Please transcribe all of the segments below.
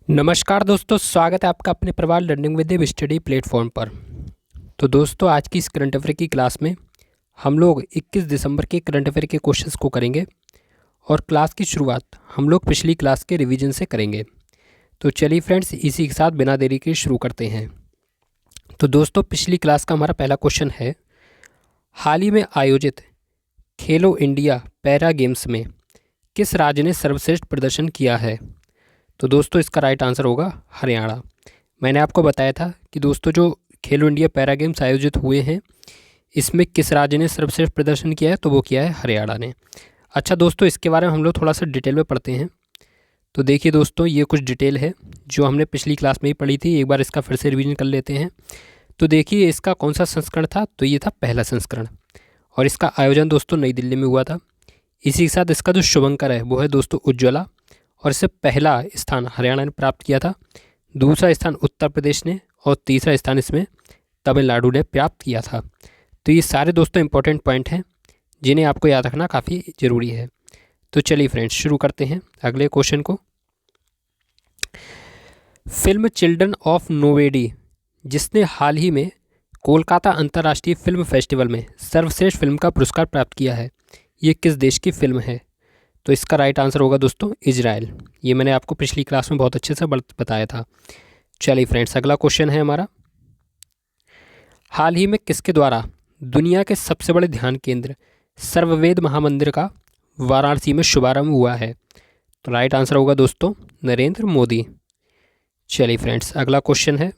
नमस्कार दोस्तों, स्वागत है आपका अपने परिवार लर्निंग विद स्टडी प्लेटफॉर्म पर। तो दोस्तों, आज की इस करंट अफेयर की क्लास में हम लोग 21 दिसंबर के करंट अफेयर के क्वेश्चंस को करेंगे और क्लास की शुरुआत हम लोग पिछली क्लास के रिवीजन से करेंगे। तो चलिए फ्रेंड्स, इसी के साथ बिना देरी के शुरू करते हैं। तो दोस्तों, पिछली क्लास का हमारा पहला क्वेश्चन है, हाल ही में आयोजित खेलो इंडिया पैरा गेम्स में किस राज्य ने सर्वश्रेष्ठ प्रदर्शन किया है? तो दोस्तों, इसका राइट आंसर होगा हरियाणा। मैंने आपको बताया था कि दोस्तों, जो खेलो इंडिया पैरा गेम्स आयोजित हुए हैं, इसमें किस राज्य ने सर्वश्रेष्ठ प्रदर्शन किया है? तो वो किया है हरियाणा ने। अच्छा दोस्तों, इसके बारे में हम लोग थोड़ा सा डिटेल में पढ़ते हैं। तो देखिए दोस्तों, ये कुछ डिटेल है जो हमने पिछली क्लास में ही पढ़ी थी। एक बार इसका फिर से रिवीजन कर लेते हैं। तो देखिए, इसका कौन सा संस्करण था? तो ये था पहला संस्करण, और इसका आयोजन दोस्तों नई दिल्ली में हुआ था। इसी के साथ इसका जो शुभंकर है वो है दोस्तों उज्ज्वला, और इससे पहला स्थान हरियाणा ने प्राप्त किया था, दूसरा स्थान उत्तर प्रदेश ने, और तीसरा स्थान इसमें तमिलनाडु ने प्राप्त किया था। तो ये सारे दोस्तों इंपॉर्टेंट पॉइंट हैं जिन्हें आपको याद रखना काफ़ी ज़रूरी है। तो चलिए फ्रेंड्स, शुरू करते हैं अगले क्वेश्चन को। फिल्म चिल्ड्रन ऑफ नोवेडी, जिसने हाल ही में कोलकाता अंतर्राष्ट्रीय फिल्म फेस्टिवल में सर्वश्रेष्ठ फिल्म का पुरस्कार प्राप्त किया है, ये किस देश की फिल्म है? तो इसका राइट आंसर होगा दोस्तों इजराइल। ये मैंने आपको पिछली क्लास में बहुत अच्छे से बताया था। चलिए फ्रेंड्स, अगला क्वेश्चन है हमारा, हाल ही में किसके द्वारा दुनिया के सबसे बड़े ध्यान केंद्र सर्ववेद महामंदिर का वाराणसी में शुभारंभ हुआ है? तो राइट आंसर होगा दोस्तों नरेंद्र मोदी। चलिए फ्रेंड्स, अगला क्वेश्चन है,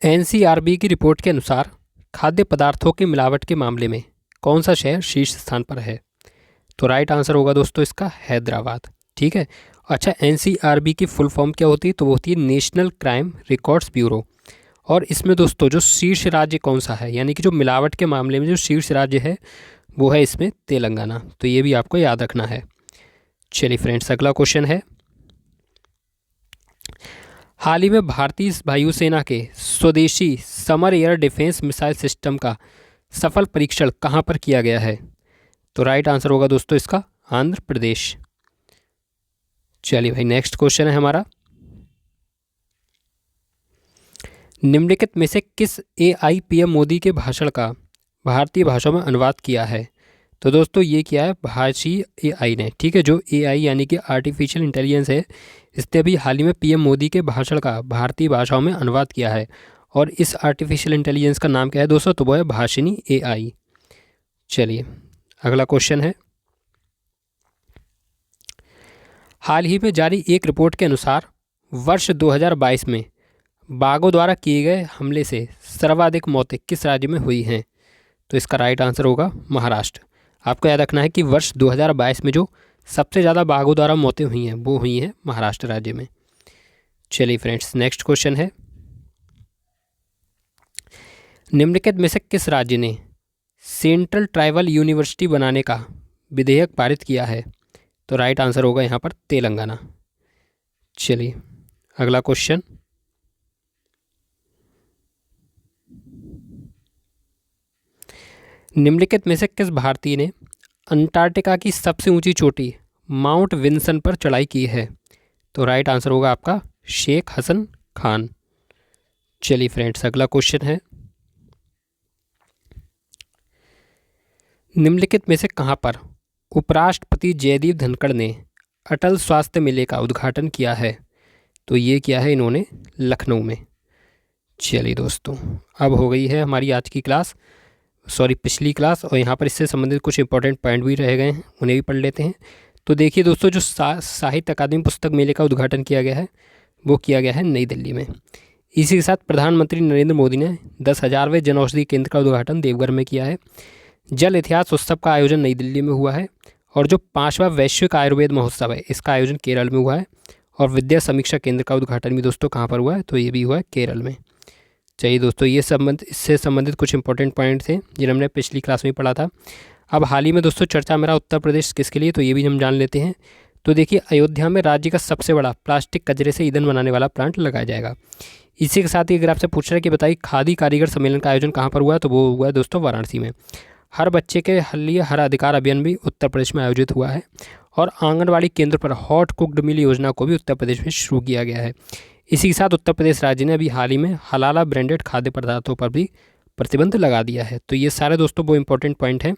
एनसीआरबी की रिपोर्ट के अनुसार खाद्य पदार्थों की मिलावट के मामले में कौन सा शहर शीर्ष स्थान पर है? तो राइट आंसर होगा दोस्तों इसका हैदराबाद। ठीक है। अच्छा, एनसीआरबी की फुल फॉर्म क्या होती है? तो वो होती है नेशनल क्राइम रिकॉर्ड्स ब्यूरो। और इसमें दोस्तों जो शीर्ष राज्य कौन सा है, यानी कि जो मिलावट के मामले में जो शीर्ष राज्य है वो है इसमें तेलंगाना। तो ये भी आपको याद रखना है। चलिए फ्रेंड्स, अगला क्वेश्चन है, हाल ही में भारतीय वायुसेना के स्वदेशी summer air defence missile system का सफल परीक्षण कहाँ पर किया गया है? तो राइट आंसर होगा दोस्तों इसका आंध्र प्रदेश। चलिए भाई, नेक्स्ट क्वेश्चन है हमारा, निम्नलिखित में से किस एआई पीएम मोदी के भाषण का भारतीय भाषाओं में अनुवाद किया है? तो दोस्तों ये किया है भाषी एआई ने। ठीक है, जो एआई यानी कि आर्टिफिशियल इंटेलिजेंस है, इसने अभी हाल ही में पीएम मोदी के भाषण का भारतीय भाषाओं में अनुवाद किया है। और इस आर्टिफिशियल इंटेलिजेंस का नाम क्या है दोस्तों? तो वो है भाषिनी एआई। चलिए, अगला क्वेश्चन है, हाल ही में जारी एक रिपोर्ट के अनुसार वर्ष 2022 में बाघों द्वारा किए गए हमले से सर्वाधिक मौतें किस राज्य में हुई हैं? तो इसका राइट आंसर होगा महाराष्ट्र। आपको याद रखना है कि वर्ष 2022 में जो सबसे ज़्यादा बाघों द्वारा मौतें हुई हैं वो हुई हैं महाराष्ट्र राज्य में। चलिए फ्रेंड्स, नेक्स्ट क्वेश्चन है, निम्नलिखित में से किस राज्य ने सेंट्रल ट्राइबल यूनिवर्सिटी बनाने का विधेयक पारित किया है? तो राइट आंसर होगा यहाँ पर तेलंगाना। चलिए, अगला क्वेश्चन, निम्नलिखित में से किस भारतीय ने अंटार्कटिका की सबसे ऊंची चोटी माउंट विन्सन पर चढ़ाई की है? तो राइट आंसर होगा आपका शेख हसन खान। चलिए फ्रेंड्स, अगला क्वेश्चन है, निम्नलिखित में से कहां पर उपराष्ट्रपति जयदीप धनखड़ ने अटल स्वास्थ्य मेले का उद्घाटन किया है? तो ये किया है इन्होंने लखनऊ में। चलिए दोस्तों, अब हो गई है हमारी आज की क्लास, पिछली क्लास, और यहाँ पर इससे संबंधित कुछ इंपॉर्टेंट पॉइंट भी रह गए हैं, उन्हें भी पढ़ लेते हैं। तो देखिए दोस्तों, जो साहित्य अकादमी पुस्तक मेले का उद्घाटन किया गया है वो किया गया है नई दिल्ली में। इसी के साथ प्रधानमंत्री नरेंद्र मोदी ने 10,000वें जन औषधि केंद्र का उद्घाटन देवघर में किया है। जल इतिहास उत्सव का आयोजन नई दिल्ली में हुआ है। और जो 5वां वैश्विक आयुर्वेद महोत्सव है, इसका आयोजन केरल में हुआ है। और विद्या समीक्षा केंद्र का उद्घाटन भी दोस्तों कहाँ पर हुआ है? तो ये भी हुआ है केरल में। चाहिए दोस्तों, ये इससे संबंधित कुछ इंपॉर्टेंट पॉइंट थे जिन्हें हमने पिछली क्लास में पढ़ा था। अब हाल ही में दोस्तों चर्चा में रहा उत्तर प्रदेश किसके लिए, तो ये भी हम जान लेते हैं। तो देखिए, अयोध्या में राज्य का सबसे बड़ा प्लास्टिक कचरे से ईंधन बनाने वाला प्लांट लगाया जाएगा। इसी के साथ ही अगर आपसे पूछ रहा है कि बताइए खादी कारीगर सम्मेलन का आयोजन कहाँ पर हुआ है, तो वो हुआ है दोस्तों वाराणसी में। हर बच्चे के लिए हर अधिकार अभियान भी उत्तर प्रदेश में आयोजित हुआ है। और आंगनवाड़ी केंद्र पर हॉट कुक्ड मील योजना को भी उत्तर प्रदेश में शुरू किया गया है। इसी के साथ उत्तर प्रदेश राज्य ने अभी हाल ही में हलाला ब्रांडेड खाद्य पदार्थों पर भी प्रतिबंध लगा दिया है। तो ये सारे दोस्तों वो इंपॉर्टेंट पॉइंट हैं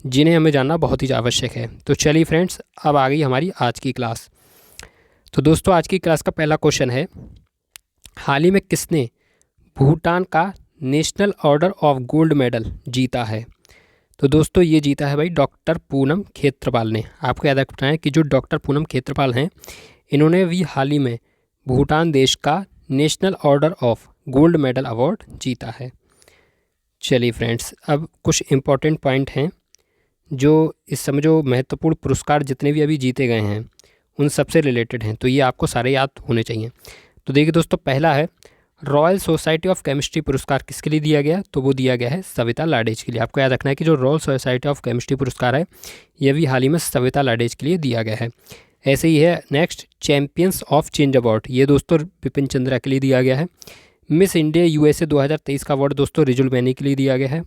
जिन्हें हमें जानना बहुत ही आवश्यक है। तो चलिए फ्रेंड्स, अब आ गई हमारी आज की क्लास। तो दोस्तों आज की क्लास का पहला क्वेश्चन है, हाल ही में किसने भूटान का national order of gold medal जीता है? तो दोस्तों ये जीता है भाई डॉक्टर पूनम खेत्रपाल ने। आपको याद रखना है कि जो डॉक्टर पूनम खेत्रपाल हैं, इन्होंने भी हाल ही में भूटान देश का national order of gold medal award जीता है। चलिए फ्रेंड्स, अब कुछ इम्पॉर्टेंट पॉइंट हैं जो इस समय जो महत्वपूर्ण पुरस्कार जितने भी अभी जीते गए हैं उन सबसे रिलेटेड हैं, तो ये आपको सारे याद होने चाहिए। तो देखिए दोस्तों, पहला है रॉयल सोसाइटी ऑफ केमिस्ट्री पुरस्कार किसके लिए दिया गया? तो वो दिया गया है सविता लाडेज के लिए। आपको याद रखना है कि जो रॉयल सोसाइटी ऑफ केमिस्ट्री पुरस्कार है ये भी हाल ही में सविता लाडेज के लिए दिया गया है। ऐसे ही है next champions of change award, ये दोस्तों विपिन चंद्रा के लिए दिया गया है। मिस इंडिया यूएसए 2023 का अवार्ड दोस्तों रिजुल मैनी के लिए दिया गया है।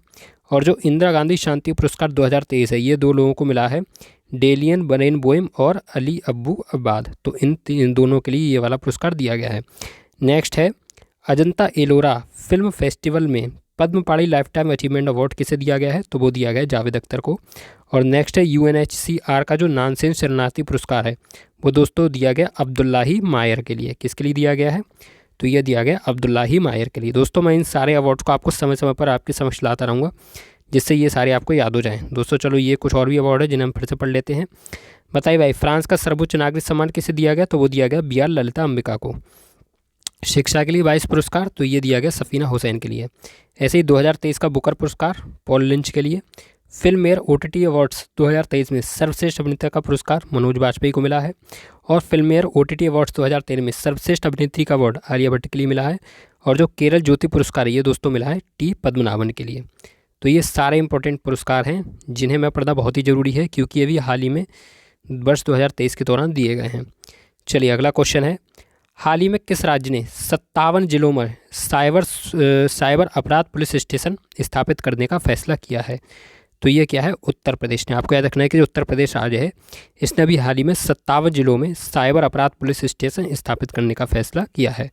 और जो इंदिरा गांधी शांति पुरस्कार 2023 है, ये दो लोगों को मिला है, डेलियन बरेन बोएम और अली अब्बू अब्बाद। तो इन दोनों के लिए ये वाला पुरस्कार दिया गया है। नेक्स्ट है अजंता एलोरा फिल्म फेस्टिवल में पद्म पाड़ी लाइफ टाइम अचीवमेंट अवार्ड किसे दिया गया है? तो वो दिया गया है जावेद अख्तर को। और नेक्स्ट है यूएनएचसीआर का जो नानसेन शरणार्थी पुरस्कार है वो दोस्तों दिया गया अब्दुल्लाही मायर के लिए। किसके लिए दिया गया है? तो ये दिया गया अब्दुल्लाही मायर के लिए। दोस्तों मैं इन सारे अवार्ड्स को आपको समय समय पर आपके समक्ष लाता रहूँगा जिससे ये सारे आपको याद हो जाएं। दोस्तों चलो, ये कुछ और भी अवार्ड है जिन्हें हम फिर से पढ़ लेते हैं। बताइए भाई, फ्रांस का सर्वोच्च नागरिक सम्मान किसे दिया गया? तो वो दिया गया बी आर ललिता अंबिका को। शिक्षा के लिए 22 पुरस्कार, तो ये दिया गया सफ़ीना हुसैन के लिए। ऐसे ही 2023 का बुकर पुरस्कार पॉल लिंच के लिए। फिल्म मेयर ओटीटी अवार्ड्स 2023 में सर्वश्रेष्ठ अभिनेता का पुरस्कार मनोज बाजपेयी को मिला है। और फिल्म मेयर ओटीटी अवार्ड्स 2013 में सर्वश्रेष्ठ अभिनेत्री का अवार्ड आलिया भट्ट के लिए मिला है। और जो केरल ज्योति पुरस्कार है ये दोस्तों मिला है टी पद्मनाभन के लिए। तो ये सारे इंपॉर्टेंट पुरस्कार हैं जिन्हें मैं पढ़ना बहुत ही ज़रूरी है क्योंकि ये भी हाल ही में वर्ष 2023 के दौरान दिए गए हैं। चलिए अगला क्वेश्चन है, हाल ही में किस राज्य ने 57 जिलों में साइबर अपराध पुलिस स्टेशन स्थापित करने का फैसला किया है? तो ये क्या है? उत्तर प्रदेश ने। आपको याद रखना है कि जो उत्तर प्रदेश राज्य है इसने अभी हाल ही में 57 जिलों में साइबर अपराध पुलिस स्टेशन स्थापित करने का फैसला किया है।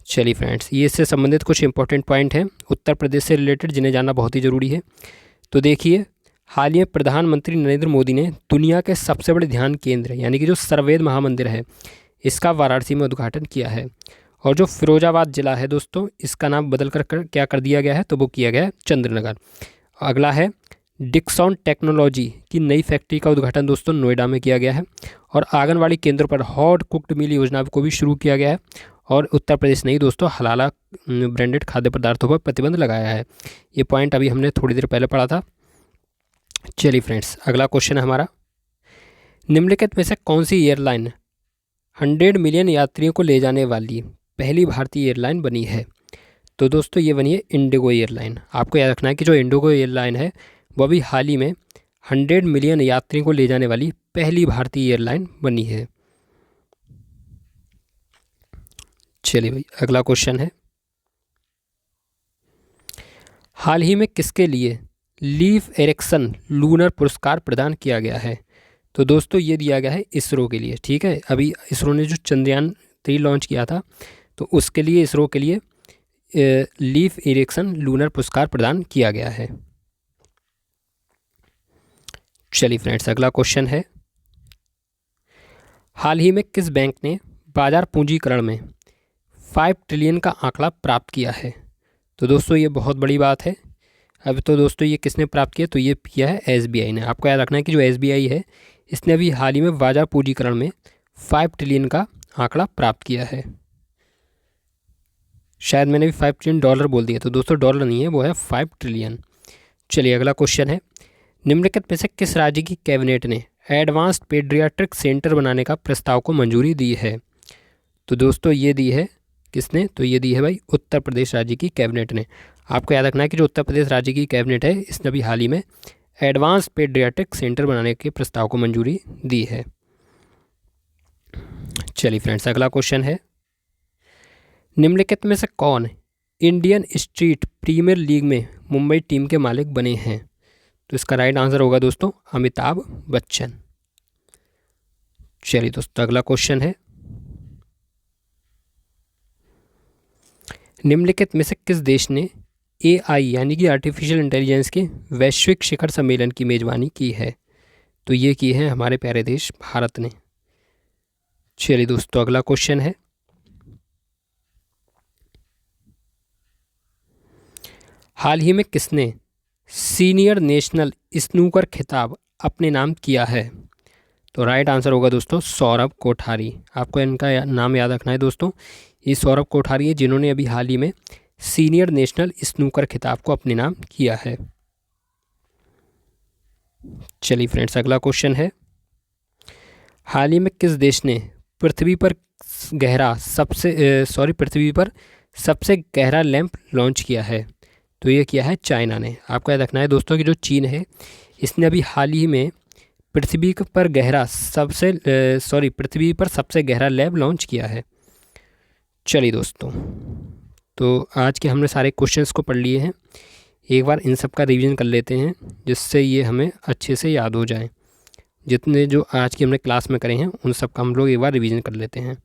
चलिए फ्रेंड्स, ये इससे संबंधित कुछ इंपॉर्टेंट पॉइंट हैं उत्तर प्रदेश से रिलेटेड जिन्हें जानना बहुत ही ज़रूरी है। तो देखिए, हाल ही में प्रधानमंत्री नरेंद्र मोदी ने दुनिया के सबसे बड़े ध्यान केंद्र यानी कि जो सर्ववेद महामंदिर है इसका वाराणसी में उद्घाटन किया है। और जो फिरोजाबाद ज़िला है दोस्तों, इसका नाम बदल कर क्या कर दिया गया है? तो वो किया गया है चंद्रनगर। अगला है डिक्सॉन टेक्नोलॉजी की नई फैक्ट्री का उद्घाटन दोस्तों नोएडा में किया गया है। और आंगनवाड़ी केंद्रों पर हॉट कुक्ड मील योजना को भी शुरू किया गया है। और उत्तर प्रदेश ने ही दोस्तों हलाला ब्रांडेड खाद्य पदार्थों पर प्रतिबंध लगाया है। ये पॉइंट अभी हमने थोड़ी देर पहले पढ़ा था। चलिए फ्रेंड्स, अगला क्वेश्चन है हमारा, निम्नलिखित में से कौन सी एयरलाइन 100 मिलियन यात्रियों को ले जाने वाली पहली भारतीय एयरलाइन बनी है? तो दोस्तों ये बनी है इंडिगो एयरलाइन। आपको याद रखना है कि जो इंडिगो एयरलाइन है वो भी हाल ही में 100 मिलियन यात्रियों को ले जाने वाली पहली भारतीय एयरलाइन बनी है। चलिए भाई, अगला क्वेश्चन है, हाल ही में किसके लिए लीफ एरिक्सन लूनर पुरस्कार प्रदान किया गया है? तो दोस्तों ये दिया गया है इसरो के लिए। ठीक है, अभी इसरो ने जो चंद्रयान 3 लॉन्च किया था तो उसके लिए इसरो के लिए लीफ एरिक्सन लूनर पुरस्कार प्रदान किया गया है। चलिए फ्रेंड्स, अगला क्वेश्चन है, हाल ही में किस बैंक ने बाजार पूंजीकरण में 5 ट्रिलियन का आंकड़ा प्राप्त किया है? तो दोस्तों ये बहुत बड़ी बात है। अब तो दोस्तों ये किसने प्राप्त किया? तो ये किया है एसबीआई ने। आपको याद रखना है कि जो एसबीआई है इसने अभी हाल ही में बाजार पूंजीकरण में 5 ट्रिलियन का आंकड़ा प्राप्त किया है। शायद मैंने भी 5 ट्रिलियन डॉलर बोल दिया, तो दोस्तों डॉलर नहीं है, वो है 5 ट्रिलियन। चलिए अगला क्वेश्चन है, निम्नलिखित में से किस राज्य की कैबिनेट ने एडवांस्ड पेडियाट्रिक सेंटर बनाने का प्रस्ताव को मंजूरी दी है? तो दोस्तों ये दी है किसने? तो ये दी है भाई उत्तर प्रदेश राज्य की कैबिनेट ने। आपको याद रखना है कि जो उत्तर प्रदेश राज्य की कैबिनेट है इसने अभी हाल ही में एडवांस पेडियाट्रिक सेंटर बनाने के प्रस्ताव को मंजूरी दी है। चलिए फ्रेंड्स, अगला क्वेश्चन है, निम्नलिखित में से कौन इंडियन स्ट्रीट प्रीमियर लीग में मुंबई टीम के मालिक बने हैं? तो इसका राइट आंसर होगा दोस्तों अमिताभ बच्चन। चलिए दोस्तों, अगला क्वेश्चन है, निम्नलिखित में से किस देश ने AI यानी कि आर्टिफिशियल इंटेलिजेंस के वैश्विक शिखर सम्मेलन की मेज़बानी की है? तो ये की है हमारे प्यारे देश भारत ने। चलिए दोस्तों, अगला क्वेश्चन है, हाल ही में किसने सीनियर नेशनल स्नूकर खिताब अपने नाम किया है? तो राइट आंसर होगा दोस्तों सौरभ कोठारी। आपको इनका नाम याद रखना है दोस्तों, ये सौरभ कोठारी है जिन्होंने अभी हाल ही में सीनियर नेशनल स्नूकर खिताब को अपने नाम किया है। चलिए फ्रेंड्स, अगला क्वेश्चन है, हाल ही में किस देश ने पृथ्वी पर सबसे गहरा लैंप लॉन्च किया है? तो ये किया है चाइना ने। आपको याद रखना है दोस्तों कि जो चीन है इसने अभी हाल ही में पृथ्वी पर सबसे गहरा लैब लॉन्च किया है। चलिए दोस्तों, तो आज के हमने सारे क्वेश्चंस को पढ़ लिए हैं, एक बार इन सब का रिवीजन कर लेते हैं जिससे ये हमें अच्छे से याद हो जाए। जितने जो आज की हमने क्लास में करे हैं उन सब का हम लोग एक बार रिवीजन कर लेते हैं।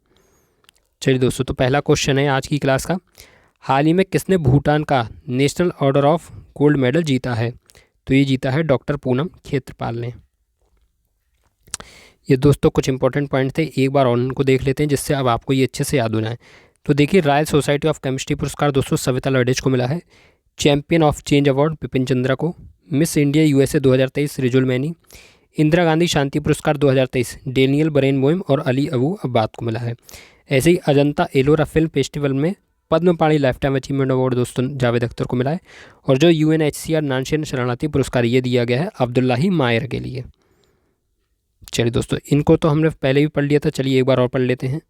चलिए दोस्तों, तो पहला क्वेश्चन है आज की क्लास का, हाल ही में किसने भूटान का national order of gold medal जीता है? तो ये जीता है डॉक्टर पूनम खेत्रपाल ने। ये दोस्तों कुछ इंपॉर्टेंट पॉइंट थे, एक बार और उनको देख लेते हैं जिससे अब आपको ये अच्छे से याद हो जाए। तो देखिए, रॉयल सोसाइटी ऑफ केमिस्ट्री पुरस्कार दोस्तों सविता लर्डेज को मिला है, champion of change award Bipin Chandra को, miss India USA 2023 Rijul Maini, Indira Gandhi Shanti Puraskar 2023 Daniel Bahrain Moim और अली अबू अब्बाद को मिला है। ऐसे ही अजंता एलोरा फिल्म फेस्टिवल में पद्म पाणी लाइफ टाइम अचीवमेंट अवार्ड दोस्तों जावेद अख्तर को मिला है। और जो UNHCR नानशीन शरणार्थी पुरस्कार ये दिया गया है अब्दुल्लाही मायर के लिए। चलिए दोस्तों, इनको तो हमने पहले भी पढ़ लिया था, चलिए एक बार और पढ़ लेते हैं।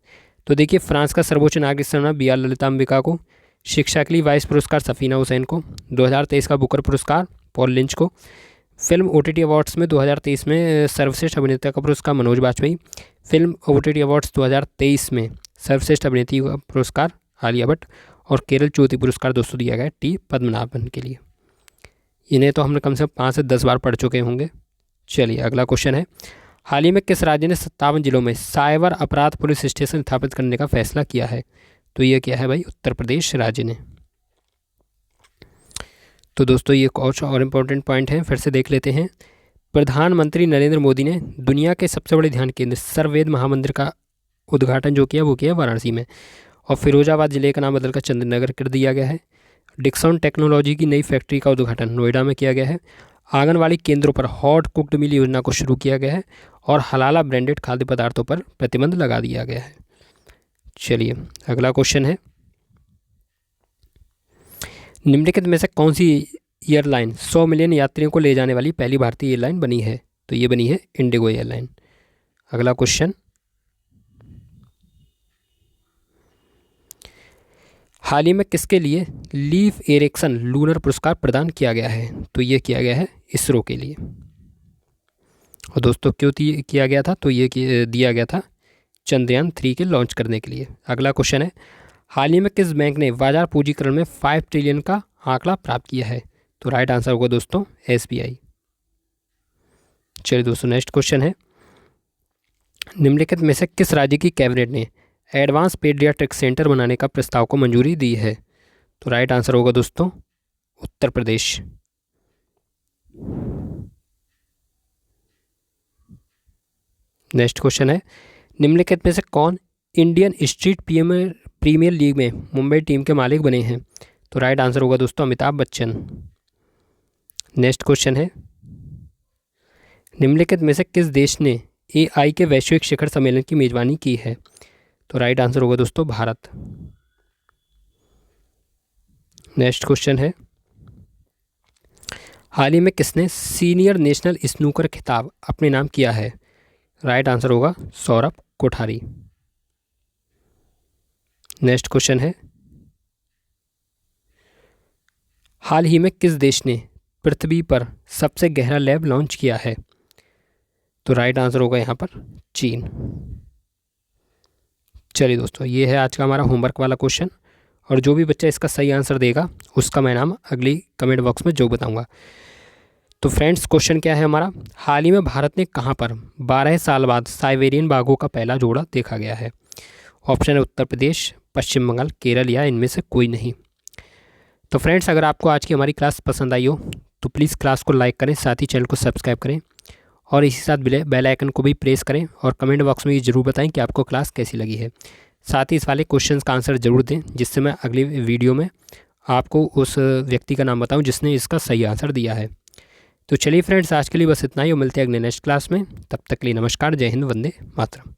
तो देखिए, फ्रांस का सर्वोच्च नागरिक सम्मान BR ललितांबिका को, शिक्षा के लिए वाइस पुरस्कार सफ़ीना हुसैन को, 2023 का बुकर पुरस्कार पॉल लिंच को, फिल्म OTT अवार्ड्स में 2023 में सर्वश्रेष्ठ अभिनेता का पुरस्कार Manoj Bajpayee, film OTT awards 2023 में सर्वश्रेष्ठ अभिनेत्री का पुरस्कार आलिया भट्ट, और केरल ज्योति पुरस्कार दोस्तों दिया गया T पद्मनाभन के लिए। इन्हें तो हमने कम से कम 5 से 10 बार पढ़ चुके होंगे। चलिए अगला क्वेश्चन है, हाल ही में किस राज्य ने 57 जिलों में साइबर अपराध पुलिस स्टेशन स्थापित करने का फैसला किया है? तो ये क्या है भाई, उत्तर प्रदेश राज्य ने। तो दोस्तों ये कुछ और इम्पोर्टेंट पॉइंट हैं, फिर से देख लेते हैं। प्रधानमंत्री नरेंद्र मोदी ने दुनिया के सबसे बड़े ध्यान केंद्र सर्ववेद महामंदिर का उद्घाटन जो किया वो किया वाराणसी में, और फिरोजाबाद जिले का नाम बदलकर चंद्रनगर कर दिया गया है। डिक्सन टेक्नोलॉजी की नई फैक्ट्री का उद्घाटन नोएडा में किया गया है। आंगनवाड़ी केंद्रों पर हॉट कुक्ड मील योजना को शुरू किया गया है, और हलाला ब्रांडेड खाद्य पदार्थों पर प्रतिबंध लगा दिया गया है। चलिए अगला क्वेश्चन है, निम्नलिखित में से कौन सी एयरलाइन 100 मिलियन यात्रियों को ले जाने वाली पहली भारतीय एयरलाइन बनी है? तो ये बनी है इंडिगो एयरलाइन। अगला क्वेश्चन, हाल ही में किसके लिए लीव एरिक्सन लूनर पुरस्कार प्रदान किया गया है? तो ये किया गया है इसरो के लिए। और दोस्तों क्यों किया गया था? तो ये दिया गया था चंद्रयान 3 के लॉन्च करने के लिए। अगला क्वेश्चन है, हाल ही में किस बैंक ने बाजार पूंजीकरण में 5 ट्रिलियन का आंकड़ा प्राप्त किया है? तो राइट आंसर होगा दोस्तों SBI। चलिए दोस्तों, नेक्स्ट क्वेश्चन है, निम्नलिखित में से किस राज्य की कैबिनेट ने एडवांस पीडियाट्रिक सेंटर बनाने का प्रस्ताव को मंजूरी दी है? तो राइट आंसर होगा दोस्तों उत्तर प्रदेश। नेक्स्ट क्वेश्चन है, निम्नलिखित में से कौन इंडियन स्ट्रीट प्रीमियर लीग में मुंबई टीम के मालिक बने हैं? तो राइट आंसर होगा दोस्तों अमिताभ बच्चन। नेक्स्ट क्वेश्चन है, निम्नलिखित में से किस देश ने AI के वैश्विक शिखर सम्मेलन की मेजबानी की है? तो राइट आंसर होगा दोस्तों भारत। नेक्स्ट क्वेश्चन है, हाल ही में किसने सीनियर नेशनल स्नूकर खिताब अपने नाम किया है? राइट आंसर होगा सौरभ कोठारी। नेक्स्ट क्वेश्चन है, हाल ही में किस देश ने पृथ्वी पर सबसे गहरा लैब लॉन्च किया है? तो राइट आंसर होगा यहाँ पर चीन। चलिए दोस्तों, ये है आज का हमारा होमवर्क वाला क्वेश्चन, और जो भी बच्चा इसका सही आंसर देगा उसका मैं नाम अगली कमेंट बॉक्स में जो बताऊंगा। तो फ्रेंड्स क्वेश्चन क्या है हमारा, हाल ही में भारत ने कहाँ पर 12 साल बाद साइबेरियन बाघों का पहला जोड़ा देखा गया है? ऑप्शन है उत्तर प्रदेश, पश्चिम बंगाल, केरल या इनमें से कोई नहीं। तो फ्रेंड्स अगर आपको आज की हमारी क्लास पसंद आई हो तो प्लीज़ क्लास को लाइक करें, साथ ही चैनल को सब्सक्राइब करें और इसी साथ बेल आइकन को भी प्रेस करें और कमेंट बॉक्स में ये ज़रूर बताएं कि आपको क्लास कैसी लगी है। साथ ही इस वाले क्वेश्चंस का आंसर ज़रूर दें जिससे मैं अगली वीडियो में आपको उस व्यक्ति का नाम बताऊं जिसने इसका सही आंसर दिया है। तो चलिए फ्रेंड्स आज के लिए बस इतना ही, मिलते हैं अगले नेक्स्ट क्लास में। तब तक के लिए नमस्कार, जय हिंद, वंदे मातरम।